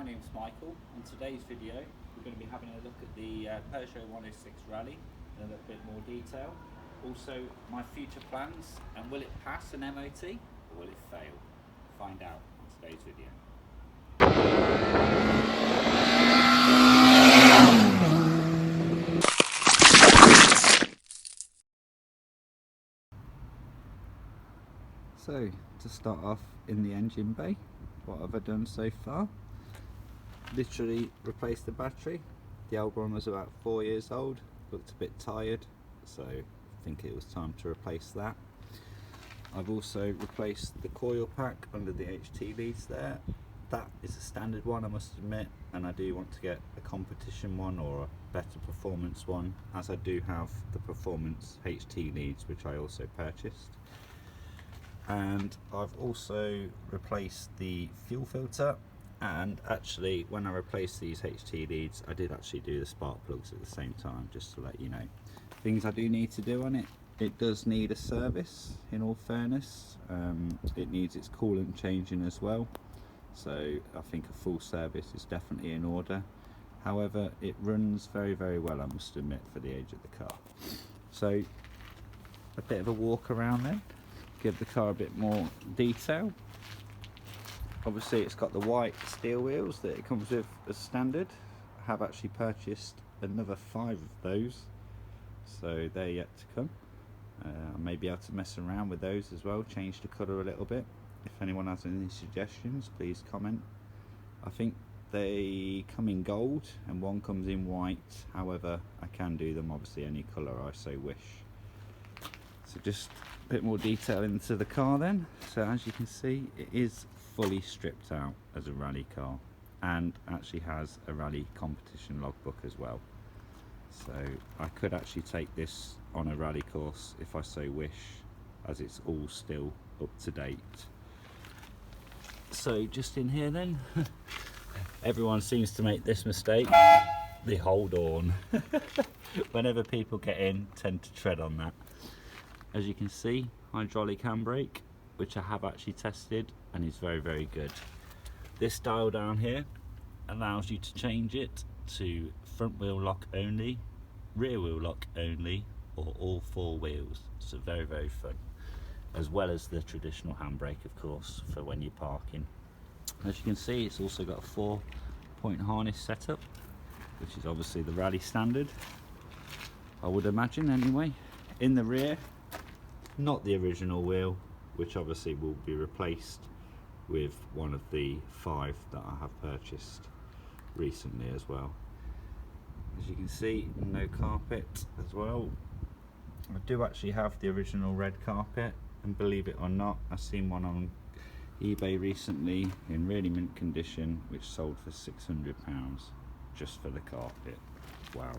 name's Michael. On today's video we're going to be having a look at the Peugeot 106 Rallye in a little bit more detail. Also my future plans, and will it pass an MOT or will it fail? Find out on today's video. So to start off, in the engine bay, what have I done so far? Literally replaced the battery. The old one was about 4 years old, looked a bit tired, so I think it was time to replace that. I've also replaced the coil pack under the HT leads there. That is a standard one, I must admit, and I do want to get a competition one or a better performance one, as I do have the performance HT leads, which I also purchased. And I've also replaced the fuel filter, and actually when I replaced these HT leads I did actually do the spark plugs at the same time, just to let you know. Things I do need to do on it. It does need a service, in all fairness. It needs its coolant changing as well, so I think a full service is definitely in order. However, it runs very well, I must admit, for the age of the car. So a bit of a walk around then, give the car a bit more detail. Obviously it's got the white steel wheels that it comes with as standard. I have actually purchased another 5 of those, so they're yet to come. I may be able to mess around with those as well, change the colour a little bit. If anyone has any suggestions, please comment. I think they come in gold and one comes in white, however I can do them obviously any colour I so wish. So just a bit more detail into the car then. So as you can see, it is fully stripped out as a rally car, and actually has a rally competition logbook as well. So I could actually take this on a rally course if I so wish, as it's all still up to date. So just in here then, everyone seems to make this mistake, the hold on. Whenever people get in, tend to tread on that. As you can see, hydraulic handbrake, which I have actually tested and is very good. This dial down here allows you to change it to front wheel lock only, rear wheel lock only, or all 4 wheels. So very fun. As well as the traditional handbrake, of course, for when you're parking. As you can see, it's also got a 4-point harness setup, which is obviously the rally standard, I would imagine anyway. In the rear, not the original wheel, which obviously will be replaced with one of the 5 that I have purchased recently as well. As you can see, no carpet as well. I do actually have the original red carpet, and believe it or not, I've seen one on eBay recently in really mint condition, which sold for £600 just for the carpet. Wow.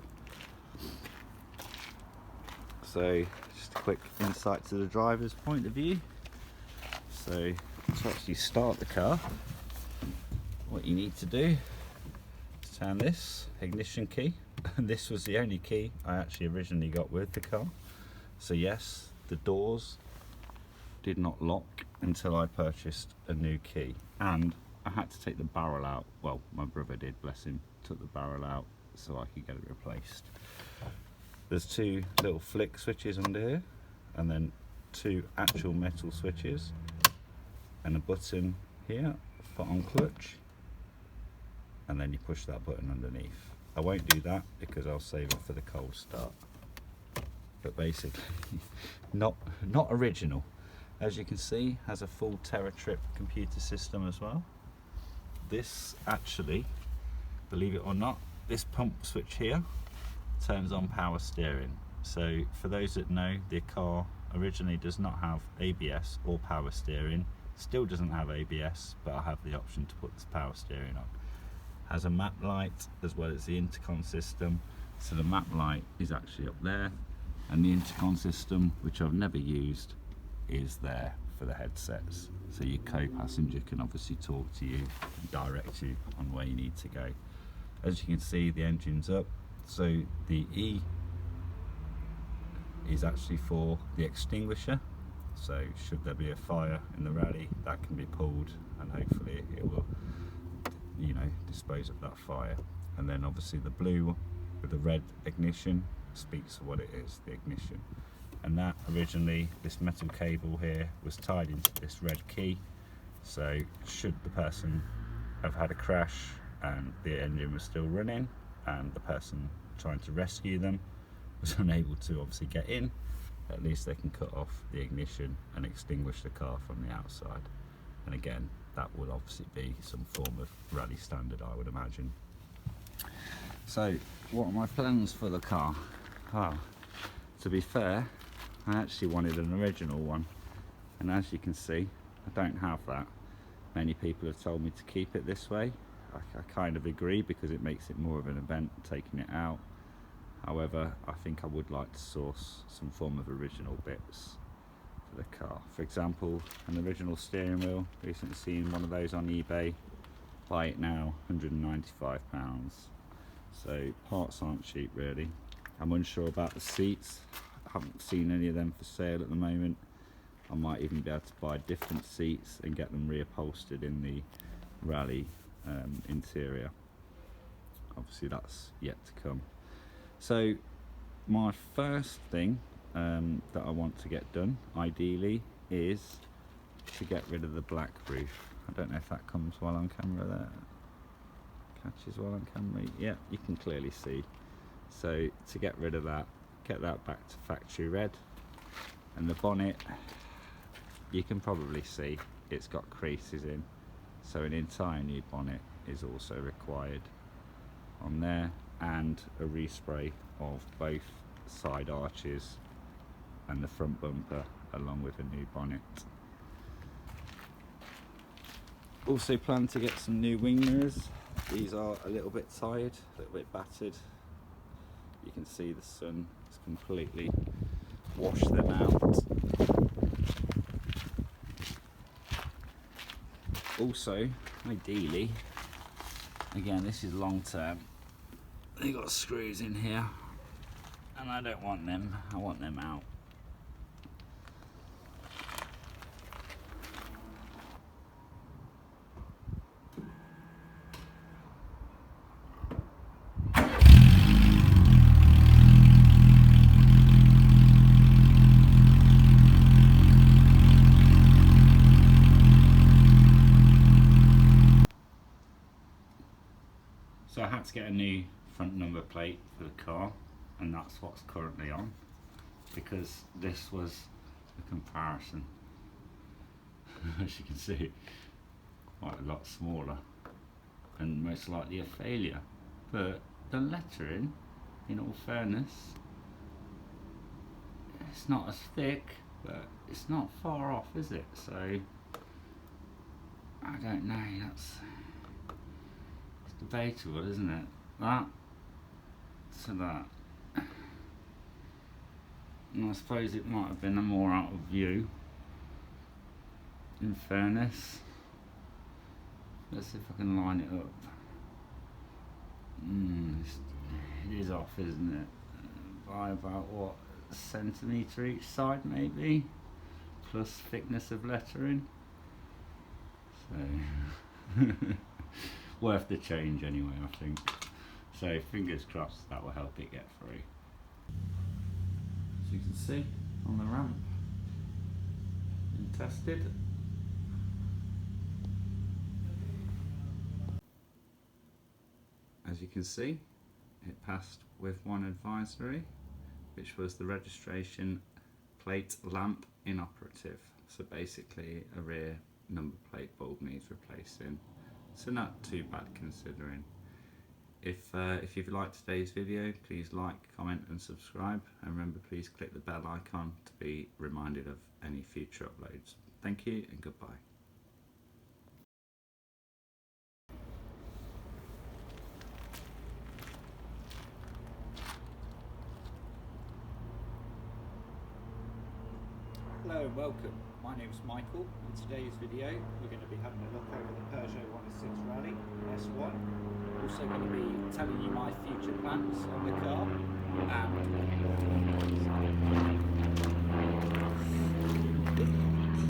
So just a quick insight to the driver's point of view. So to actually start the car, what you need to do is turn this ignition key. This was the only key I actually originally got with the car. So yes, the doors did not lock until I purchased a new key, and I had to take the barrel out. Well, my brother did, bless him, took the barrel out so I could get it replaced. There's 2 little flick switches under here, and then 2 actual metal switches, and a button here for on clutch, and then you push that button underneath. I won't do that because I'll save it for the cold start. But basically, not original. As you can see, has a full TerraTrip computer system as well. This actually, believe it or not, this pump switch here turns on power steering. So for those that know, the car originally does not have ABS or power steering. Still doesn't have ABS, but I have the option to put this power steering on. Has a map light as well as the intercom system. So the map light is actually up there, and the intercom system, which I've never used, is there for the headsets. So your co-passenger can obviously talk to you and direct you on where you need to go. As you can see, the engine's up. So the E is actually for the extinguisher. So should there be a fire in the rally, that can be pulled and hopefully it will, you know, dispose of that fire. And then obviously the blue with the red ignition speaks of what it is, the ignition. And that originally, this metal cable here was tied into this red key, so should the person have had a crash and the engine was still running and the person trying to rescue them was unable to obviously get in, at least they can cut off the ignition and extinguish the car from the outside. And again, that will obviously be some form of rally standard, I would imagine. So what are my plans for the car? Well, to be fair, I actually wanted an original one, and as you can see, I don't have that. Many people have told me to keep it this way. I kind of agree, because it makes it more of an event taking it out. However, I think I would like to source some form of original bits for the car. For example, an original steering wheel. Recently seen one of those on eBay. Buy it now, £195. So parts aren't cheap really. I'm unsure about the seats. I haven't seen any of them for sale at the moment. I might even be able to buy different seats and get them reupholstered in the Rallye interior. Obviously that's yet to come. So my first thing that I want to get done, ideally, is to get rid of the black roof. I don't know if that comes well on camera there. Catches well on camera. Yeah, you can clearly see. So to get rid of that, get that back to factory red. And the bonnet, you can probably see it's got creases in, so an entire new bonnet is also required on there, and a respray of both side arches and the front bumper, along with a new bonnet. Also plan to get some new wing mirrors. These are a little bit tired, a little bit battered. You can see the sun has completely washed them out. Also, ideally, again, this is long term, they've got screws in here, and I don't want them, I want them out. So I had to get a new front number plate for the car, and that's what's currently on, because this was a comparison. As you can see, quite a lot smaller and most likely a failure. But the lettering, in all fairness, it's not as thick, but it's not far off, is it? So I don't know, it's debatable, isn't it? That to that. And I suppose it might have been a more out of view, in fairness. Let's see if I can line it up. It is off, isn't it? By about, what, a centimetre each side maybe, plus thickness of lettering. So worth the change anyway, I think. So fingers crossed that will help it get through. As you can see on the ramp, been tested. As you can see, it passed with one advisory, which was the registration plate lamp inoperative. So basically a rear number plate bulb needs replacing. So not too bad considering. If you've liked today's video, please like, comment and subscribe, and remember, please click the bell icon to be reminded of any future uploads. Thank you and goodbye. Hello and welcome. My name is Michael. In today's video we're going to be having a look over the Peugeot 106 Rallye S1. Also going to be telling you my future plans on the car and